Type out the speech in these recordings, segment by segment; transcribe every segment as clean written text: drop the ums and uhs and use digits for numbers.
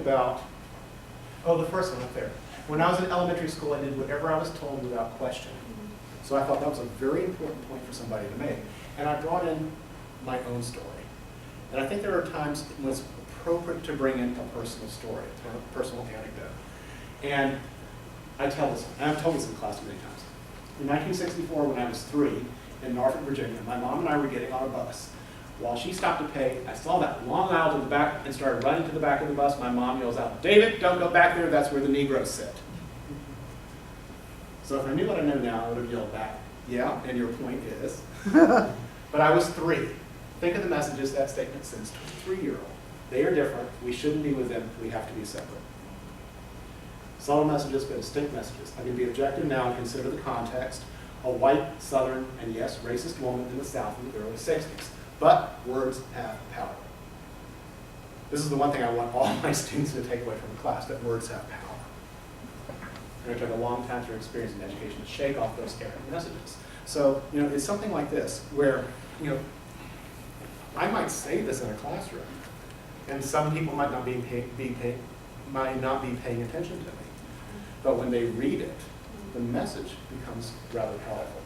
about, oh, the first one up there. When I was in elementary school, I did whatever I was told without question. So I thought that was a very important point for somebody to make. And I brought in my own story. And I think there are times when it's appropriate to bring in a personal story, a personal anecdote. And I tell this, and I've told this in class many times. In 1964, when I was 3, in Norfolk, Virginia, my mom and I were getting on a bus. While she stopped to pay, I saw that long aisle to the back and started running to the back of the bus. My mom yells out, "David, don't go back there, that's where the Negroes sit." So if I knew what I know now, I would have yelled back, "Yeah, and your point is." But I was 3. Think of the messages that statement sends to a 3-year-old. They are different, we shouldn't be with them, we have to be separate. Subtle messages, but distinct messages. I can be objective now and consider the context. A white, Southern, and yes, racist woman in the South in the early 60s. But words have power. This is the one thing I want all my students to take away from the class, that words have power. And it took a long time through experience in education to shake off those errant messages. So, it's something like this, where, I might say this in a classroom, and some people might not be paying attention to me. But when they read it, the message becomes rather powerful.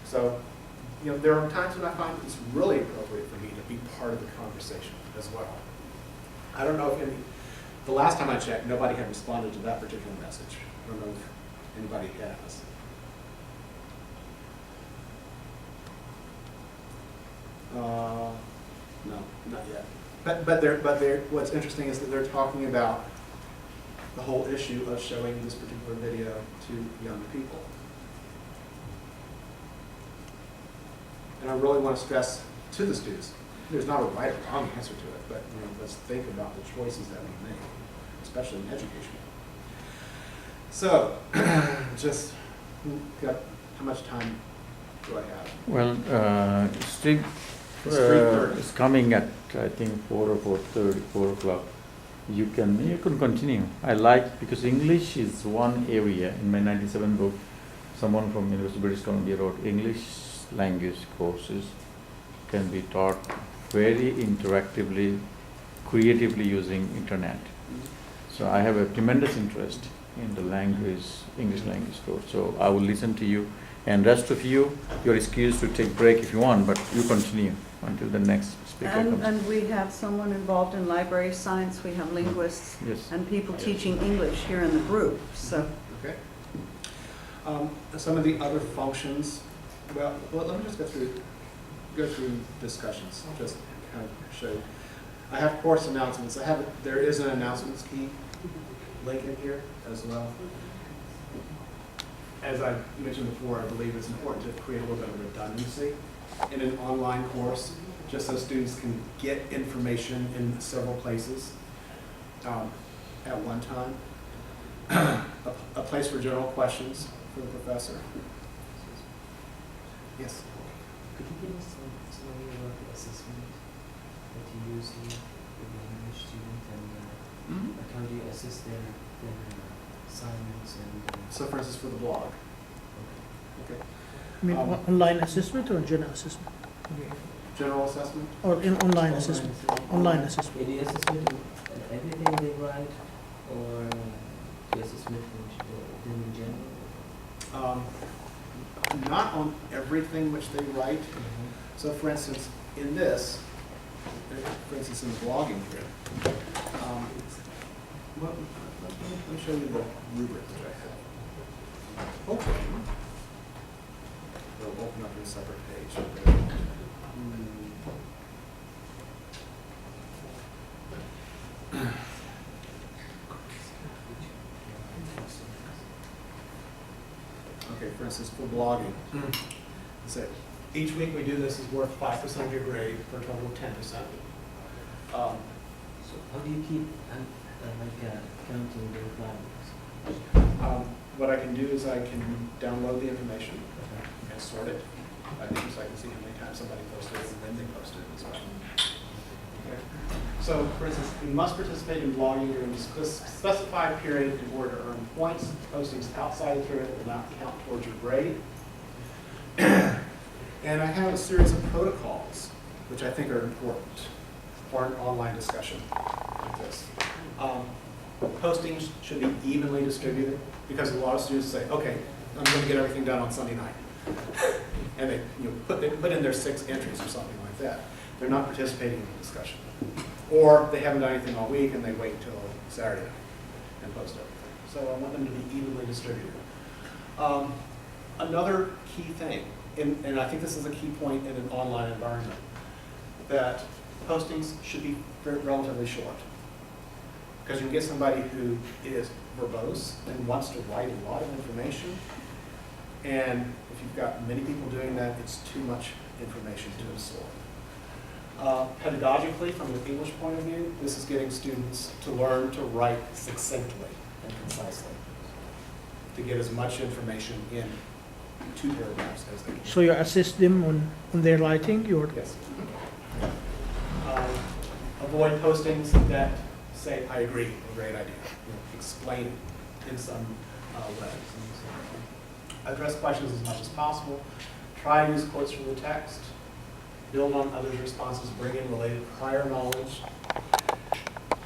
So, there are times when I find it's really appropriate for me to be part of the conversation as well. I don't know if the last time I checked, nobody had responded to that particular message. I don't know if anybody has. No, not yet. But what's interesting is that they're talking about the whole issue of showing this particular video to young people. And I really want to stress to the students, there's not a right or wrong answer to it, but let's think about the choices that we make, especially in education. So, just how much time do I have? Well, Steve is coming at, I think, 4 or 4:30, 4 o'clock. You can continue. I like, because English is one area. In my 97 book, someone from University of British Columbia wrote, English language courses can be taught very interactively, creatively using internet. So I have a tremendous interest in the English language course. So I will listen to you, and rest of you, you're excused to take break if you want, but you continue until the next speaker comes. And we have someone involved in library science, we have linguists, Yes. and people teaching English here in the group, so. Okay. Some of the other functions, well, let me just go through discussions, just kind of show. I have course announcements. There is an announcements key link in here as well. As I mentioned before, I believe it's important to create a little bit of redundancy in an online course, just so students can get information in several places at one time. A place for general questions for the professor. Yes? Could you give us some idea about the assessment that you use here with the English student, and like how do you assess their assignments and? So for instance, for the blog. Okay. I mean, online assessment or general assessment? General assessment? Or in online assessment? Online assessment. Do you assessment in everything they write, or do you assessment in general? Not on everything which they write. So for instance, in this, for instance in blogging here, let me show you the rubric that I have. Hopefully, it'll open up in a separate page. Okay, for instance, for blogging, so each week we do this is worth 5% of your grade for a total of 10%. So how do you keep counting the requirements? What I can do is I can download the information and sort it. I think so I can see how many times somebody posted it and when they posted it as well. Okay. So, for instance, you must participate in blogging during a specified period in order to earn points. Postings outside the period will not count towards your grade. And I have a series of protocols, which I think are important. for an online discussion like this. Postings should be evenly distributed because a lot of students say, okay, I'm going to get everything done on Sunday night. And they put in their 6 entries or something like that. They're not participating in the discussion. Or they haven't done anything all week and they wait until Saturday night and post everything. So I want them to be evenly distributed. Another key thing, and I think this is a key point in an online environment, that postings should be relatively short. Because you can get somebody who is verbose and wants to write a lot of information, and if you've got many people doing that, it's too much information to absorb. Pedagogically, from an English point of view, this is getting students to learn to write succinctly and concisely, to get as much information in 2 paragraphs as they can. So you assist them on their writing, your Yes. Avoid postings that say, I agree, a great idea. Explain it in some way. Address questions as much as possible. Try to use quotes from the text. Build on others' responses. Bring in related prior knowledge.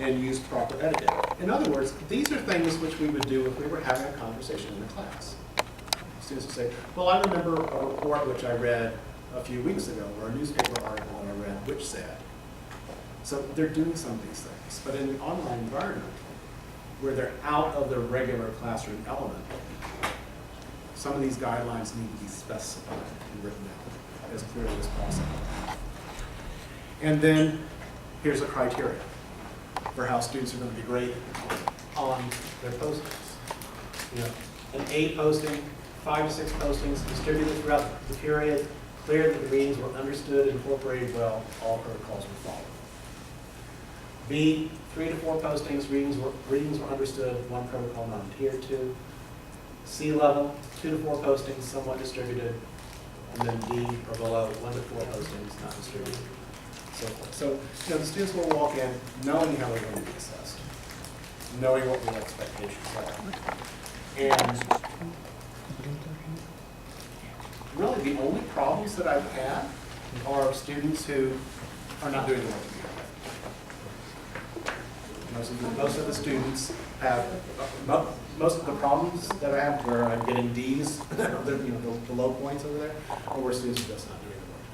And use proper editing. In other words, these are things which we would do if we were having a conversation in the class. Students would say, well, I remember a report which I read a few weeks ago, or a newspaper article that I read, which said. So they're doing some of these things. But in an online environment, where they're out of their regular classroom element, some of these guidelines need to be specified and written out as clearly as possible. And then here's a criteria for how students are going to be graded on their postings. An A posting, 5 to 6 postings distributed throughout the period, clear that the readings were understood, incorporated well, all protocols were followed. B, 3 to 4 postings, readings were understood, 1 protocol not adhered to. C level, 2 to 4 postings, somewhat distributed, and then D or below, 1 to 4 postings, not distributed. So forth. So the students will walk in knowing how they're going to be assessed, knowing what their expectations are. And really the only problems that I've had are students who are not doing the work together. Most of the students have, most of the problems that I have where I'm getting Ds, the low points over there, are where students are just not doing the work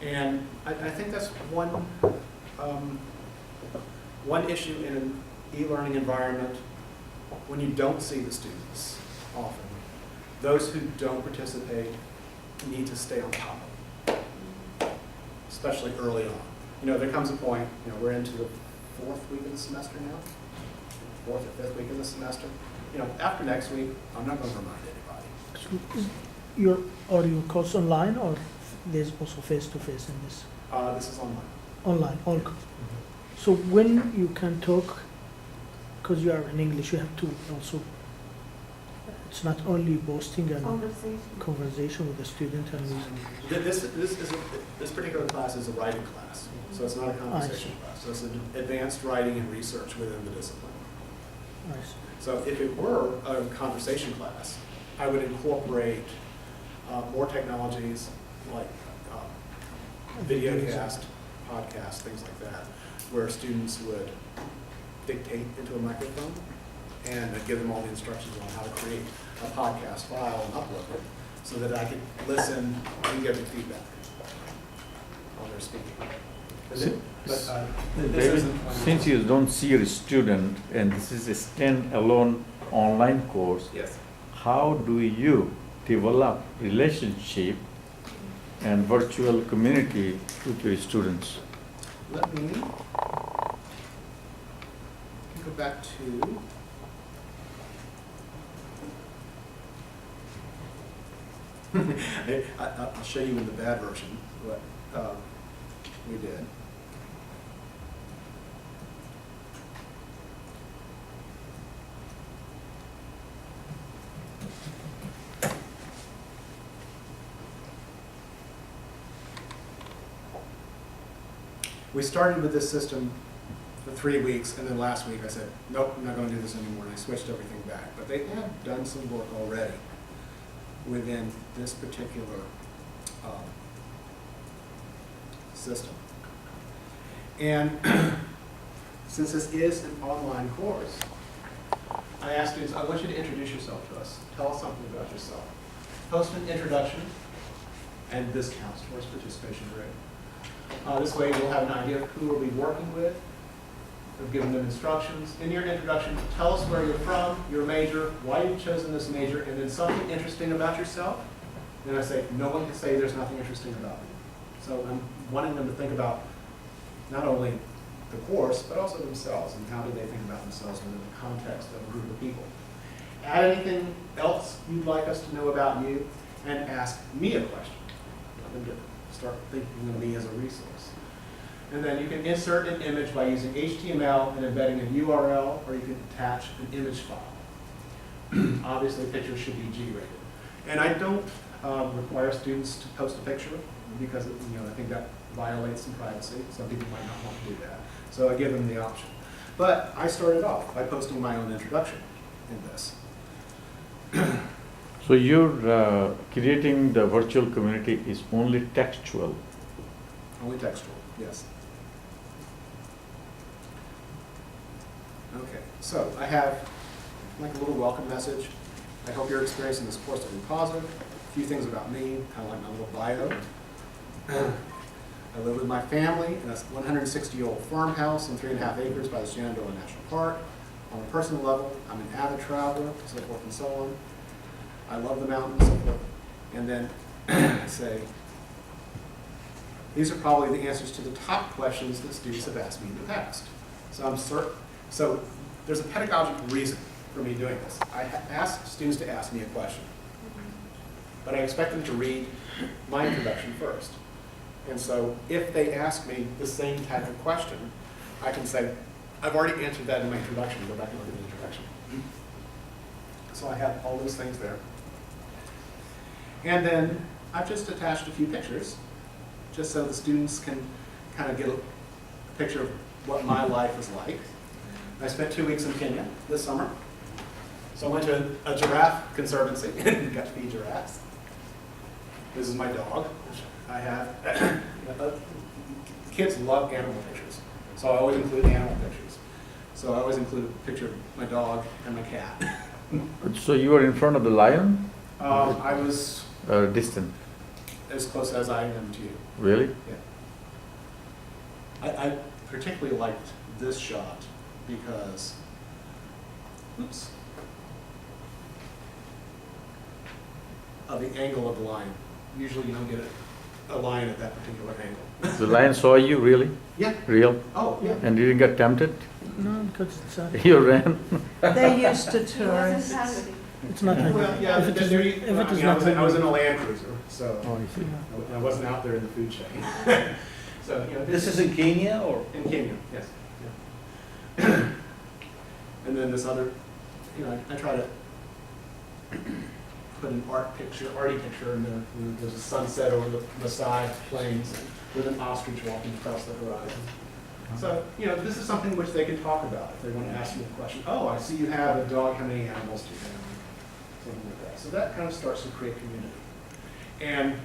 together. And I think that's one issue in an e-learning environment when you don't see the students often. Those who don't participate need to stay on top of it, especially early on. There comes a point, we're into the 4th week of the semester now, 4th or 5th week of the semester. After next week, I'm not going to remind anybody. So are your course online, or there's also face-to-face in this? This is online. Online, all. So when you can talk, because you are in English, you have to also, it's not only posting and conversation with the student and This particular class is a writing class, so it's not a conversation class. So it's an advanced writing and research within the discipline. Nice. So if it were a conversation class, I would incorporate more technologies like videocast, podcast, things like that, where students would dictate into a microphone and give them all the instructions on how to create a podcast file and upload it so that I could listen and give them feedback while they're speaking. David, since you don't see your student and this is a standalone online course, Yes. how do you develop relationship and virtual community with your students? Let me go back to I'll show you in the bad version what we did. We started with this system for 3 weeks, and then last week I said, nope, I'm not going to do this anymore, and I switched everything back. But they have done some work already within this particular system. And since this is an online course, I asked students, I want you to introduce yourself to us. Tell us something about yourself. Post an introduction, and this counts towards participation grade. This way we'll have an idea of who we'll be working with. We've given them instructions. In your introduction, tell us where you're from, your major, why you've chosen this major, and then something interesting about yourself. Then I say, no one can say there's nothing interesting about you. So I'm wanting them to think about not only the course, but also themselves, and how do they think about themselves within the context of a group of people. Add anything else you'd like us to know about you, and ask me a question. Let them to start thinking of me as a resource. And then you can insert an image by using HTML and embedding a URL, or you can attach an image file. Obviously, pictures should be G-rated. And I don't require students to post a picture because I think that violates some privacy. Some people might not want to do that. So I give them the option. But I started off by posting my own introduction in this. So you're creating the virtual community is only textual. Only textual, yes. Okay, so I have like a little welcome message. I hope your experience in this course will be positive. A few things about me, kind of like my little bio. I live with my family in a 160-year-old farmhouse on 3.5 acres by the Shenandoah National Park. On a personal level, I'm an avid traveler, so forth and so on. I love the mountains, so forth. And then I say, these are probably the answers to the top questions that students have asked me in the past. So I'm certain. So there's a pedagogical reason for me doing this. I ask students to ask me a question, but I expect them to read my introduction first. And so if they ask me the same type of question, I can say, I've already answered that in my introduction. Go back and look at the introduction. So I have all those things there. And then I've just attached a few pictures, just so the students can kind of get a picture of what my life is like. I spent 2 weeks in Kenya this summer. So I went to a giraffe conservancy and got to feed giraffes. This is my dog. I have, kids love animal pictures, so I always include animal pictures. So I always include a picture of my dog and my cat. So you were in front of the lion? I was Distant. as close as I am to you. Really? Yeah. I particularly liked this shot because, oops, of the angle of the lion. Usually you don't get a lion at that particular angle. The lion saw you, really? Yeah. Real? Oh, yeah. And you didn't get tempted? No, because it's You ran? They're used to tourists. it's not like Well, yeah, if it is, I was in a Land Cruiser, so Oh, I see. I wasn't out there in the food chain. So, This is in Kenya or? in Kenya, yes. Yeah. And then this other, I try to put an arty picture in there. There's a sunset over the side plains with an ostrich walking across the horizon. So, this is something which they can talk about if they want to ask me a question. Oh, I see you have a dog. How many animals do you have? Something like that. So that kind of starts to create community. And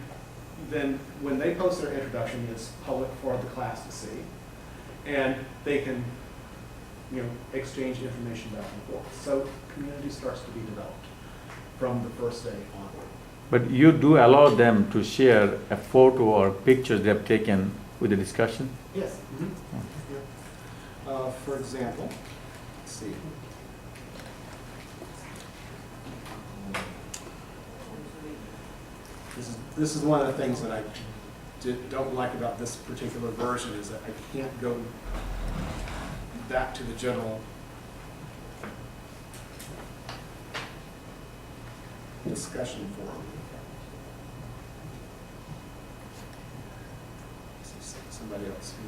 then when they post their introduction, it's public for the class to see. And they can, exchange information back and forth. So community starts to be developed from the first day onward. But you do allow them to share a photo or pictures they have taken with the discussion? Yes. Yeah. For example, let's see. This is one of the things that I don't like about this particular version is that I can't go back to the general discussion forum. Somebody else who,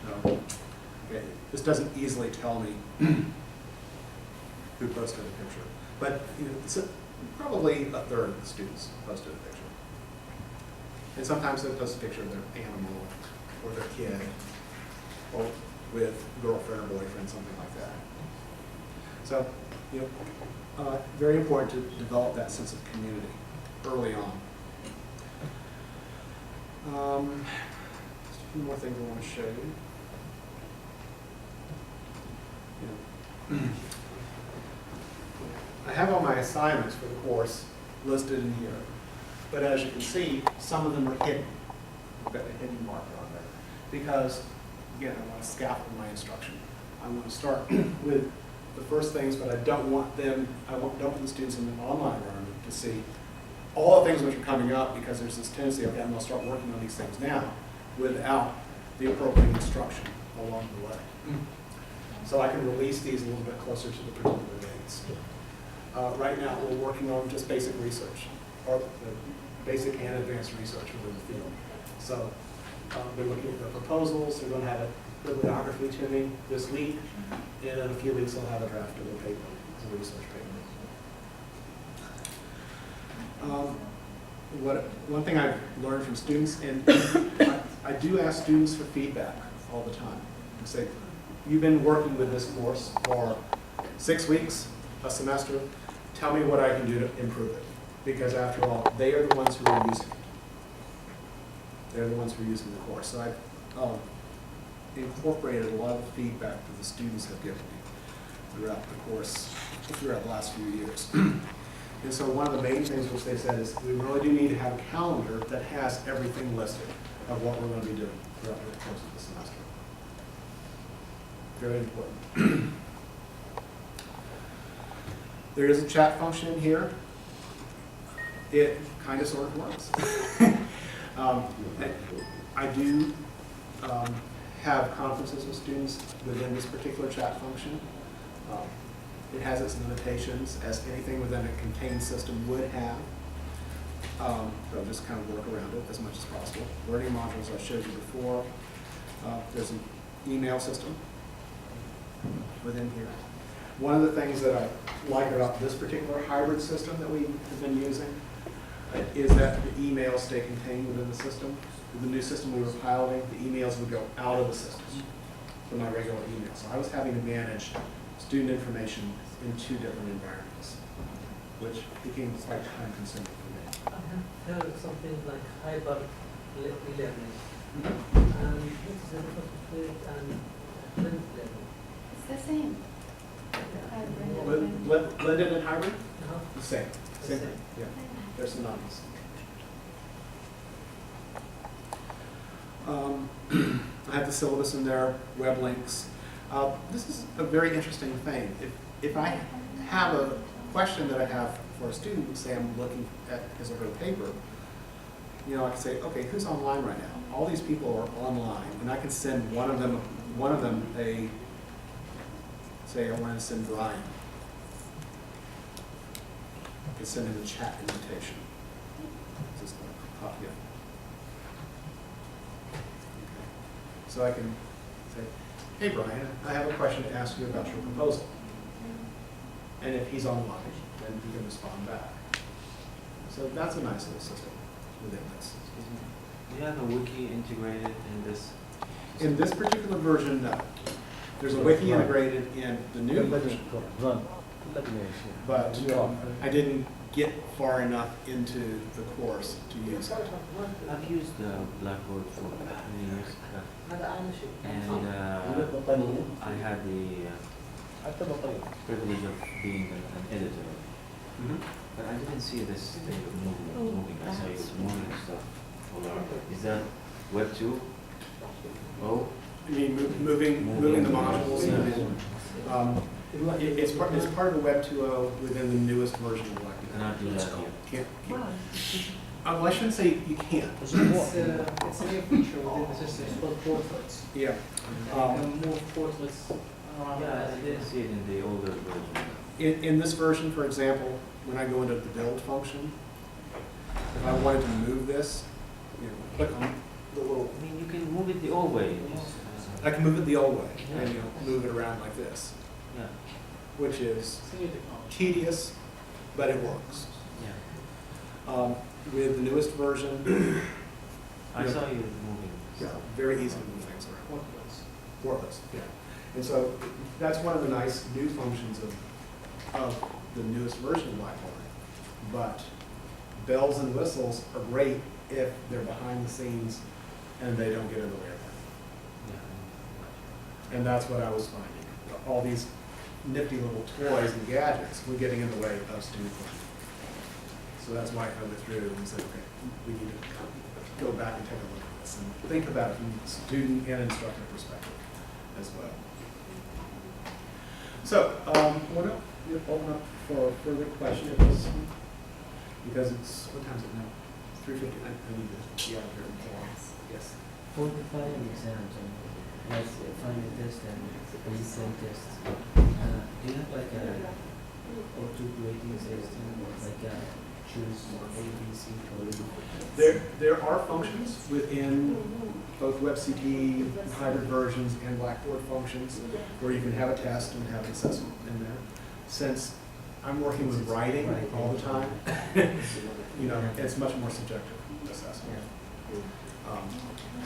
no. Okay. This doesn't easily tell me who posted a picture, but probably a third of the students posted a picture. And sometimes they post a picture of their animal or their kid or with girlfriend or boyfriend, something like that. So, very important to develop that sense of community early on. Just a few more things I want to show you. Yeah. I have all my assignments for the course listed in here, but as you can see, some of them are hidden. I've got a hidden marker on there because, again, I want to scaffold my instruction. I want to start with the first things, but I don't want them, don't want the students in the online environment to see all the things which are coming up, because there's this tendency, okay, I'm going to start working on these things now without the appropriate instruction along the way. So I can release these a little bit closer to the particular dates. Right now, we're working on just basic research, or the basic and advanced research within the field. So they're looking at the proposals. They're going to have a bibliography to me this week, and in a few weeks, I'll have a draft of the paper, it's a research paper. One thing I've learned from students, and I do ask students for feedback all the time. I say, you've been working with this course for 6 weeks, a semester. Tell me what I can do to improve it. Because after all, they are the ones who are using it. They're the ones who are using the course. So I've incorporated a lot of feedback that the students have given me throughout the course, throughout the last few years. And so one of the main things which they said is we really do need to have a calendar that has everything listed of what we're going to be doing throughout the course of the semester. Very important. There is a chat function in here. It kind of sort of works. I do have conferences with students within this particular chat function. It has its limitations, as anything within a contained system would have. So I'll just kind of work around it as much as possible. Learning modules I showed you before. There's an email system within here. One of the things that I like about this particular hybrid system that we have been using is that the emails stay contained within the system. With the new system we were piloting, the emails would go out of the system from my regular email. So I was having to manage student information in 2 different environments, which became quite time consuming for me. I have something like hybrid learning. Mm-hmm. And what is the difference between it and blended learning? It's the same. Blended and hybrid? Uh-huh. The same. The Same same. thing. Yeah. They're synonymous. I have the syllabus in there, web links. This is a very interesting thing. If I have a question that I have for a student, say I'm looking at his or her paper, you know, I can say, okay, who's online right now? All these people are online, and I can send one of them a, say I want to send Brian. I can send him a chat invitation. Just copy it. So I can say, hey Brian, I have a question to ask you about your proposal. And if he's online, then he can respond back. So that's a nice little system within this. Do you have a wiki integrated in this? In this particular version, no. There's a wiki integrated in the new version, but I didn't get far enough into the course to use it. I've used Blackboard for many years, and I had the privilege of being an editor. Mhm. But I didn't see this thing moving. I saw you moving stuff all around. Is that Web 2? Oh, I mean, moving the modules and then, it's part of the Web 2.0 within the newest version of Blackboard. cannot do that here. Can't. Well, I shouldn't say you can't. It's a new feature within the system. It's called portraits. Yeah. You can move portraits around. Yeah, I didn't see it in the older version. In this version, for example, when I go into the build function, if I wanted to move this, you know, click on the little, I mean, you can move it the old way. Just, I can move it the old way and move it around like this, yeah, which is tedious, but it works. yeah. With the newest version, I saw you moving. yeah, very easy to move things around. Worthless, yeah. And so that's one of the nice new functions of the newest version of Blackboard. But bells and whistles are great if they're behind the scenes and they don't get in the way of that. Yeah. And that's what I was finding. All these nifty little toys and gadgets were getting in the way of student learning. So that's why I went through and said, okay, we need to go back and take a look at this and think about it from a student and instructor perspective as well. So, why don't we open up for further questions? Because it's, what time is it now? 3:50. I need to be out here more. Yes. For the final exams, and like final test and written test, do you have like a auto grading system, like a choose A, B, C for you? There are functions within both WebCT hybrid versions and Blackboard functions where you can have a test and have an assessment in there. Since I'm working with writing all the time, you know, it's much more subjective assessment.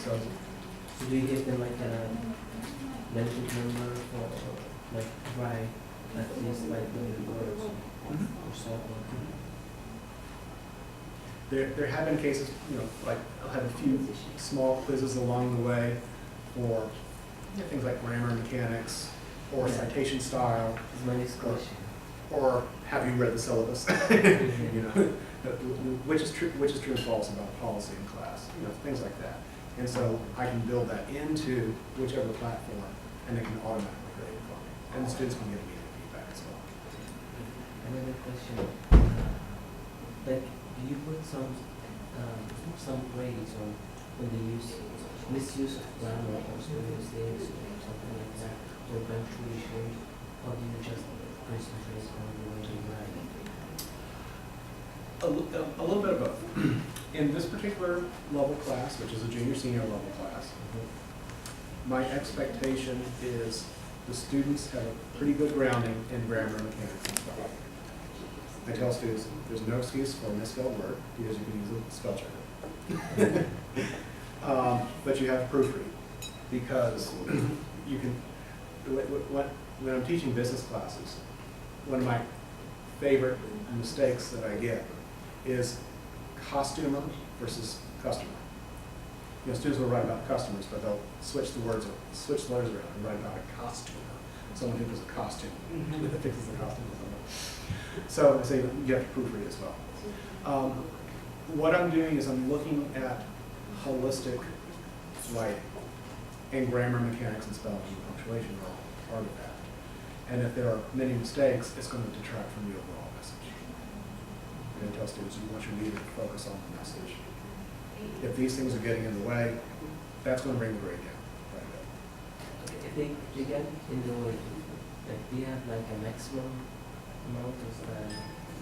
So So do you give them like a benefit number for like write at least like the words or so? there have been cases, you know, like I'll have a few small quizzes along the way for things like grammar mechanics or citation style. Is my next question. Or have you read the syllabus? You know, which is true and false about policy in class, you know, things like that. And so I can build that into whichever platform, and it can automatically grade it for me. And the students can give me feedback as well. Another question, like, do you put some grades on when they use misuse of grammar or spelling mistakes or something like that, or punctuation, or do you just concentrate on the way you write? A little bit of both. In this particular level class, which is a junior-senior level class, my expectation is the students have a pretty good grounding in grammar, mechanics, and spelling. I tell students, there's no excuse for a misspelled word because you can use a spell checker. But you have to proofread because you can, when I'm teaching business classes, one of my favorite mistakes that I get is costumer versus customer. You know, students will write about customers, but they'll switch the words, or switch the letters around and write about a costumer, someone who does a costume, that fixes the costume. So I say you have to proofread as well. What I'm doing is I'm looking at holistic writing, and grammar, mechanics, and spelling and punctuation are all part of that. And if there are many mistakes, it's going to detract from the overall message. I'm going to tell students, you want your leader to focus on the message. If these things are getting in the way, that's going to bring the grade down quite a bit. Okay, if they get in the way, like, do you have like a maximum amount of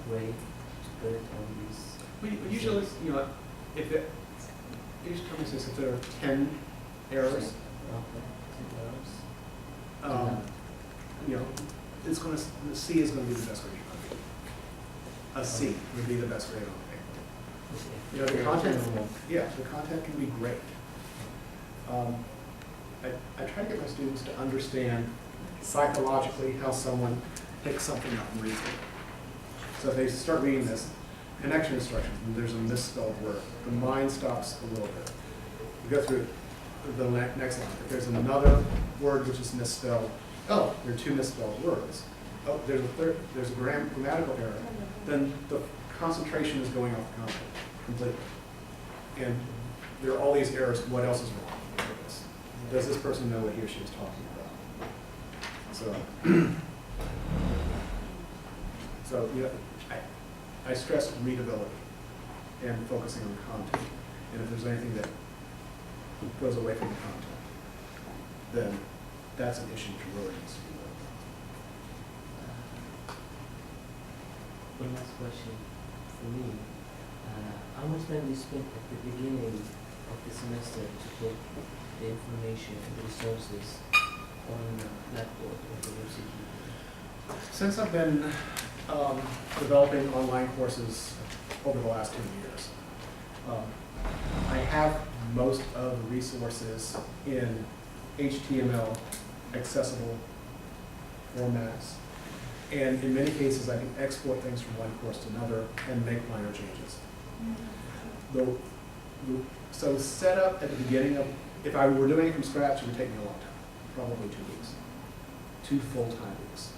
grade to put it on these? We usually, you know, if it, usually come and says if there are 10 errors, you know, it's going to, the C is going to be the best grade on the paper. A C would be the best grade on the paper. You know, the content, yeah, the content can be great. I try to get my students to understand psychologically how someone picks something up and reads it. So if they start reading this connection instructions and there's a misspelled word, the mind stops a little bit. You go through the next line. If there's another word which is misspelled, oh, there are 2 misspelled words. Oh, there's a third, there's a grammatical error. Then the concentration is going off the content completely. And there are all these errors. What else is wrong with this? Does this person know what he or she is talking about? So you know, I stress readability and focusing on content. And if there's anything that goes away from the content, then that's an issue to really needs to be worked on. One last question for me. How much time do you spend at the beginning of the semester to put the information and the resources on Blackboard or the WebCT? Since I've been developing online courses over the last 2 years, I have most of the resources in HTML accessible formats. And in many cases, I can export things from one course to another and make minor changes. So set up at the beginning of, if I were doing it from scratch, it would take me a long time, probably 2 weeks, 2 full-time weeks.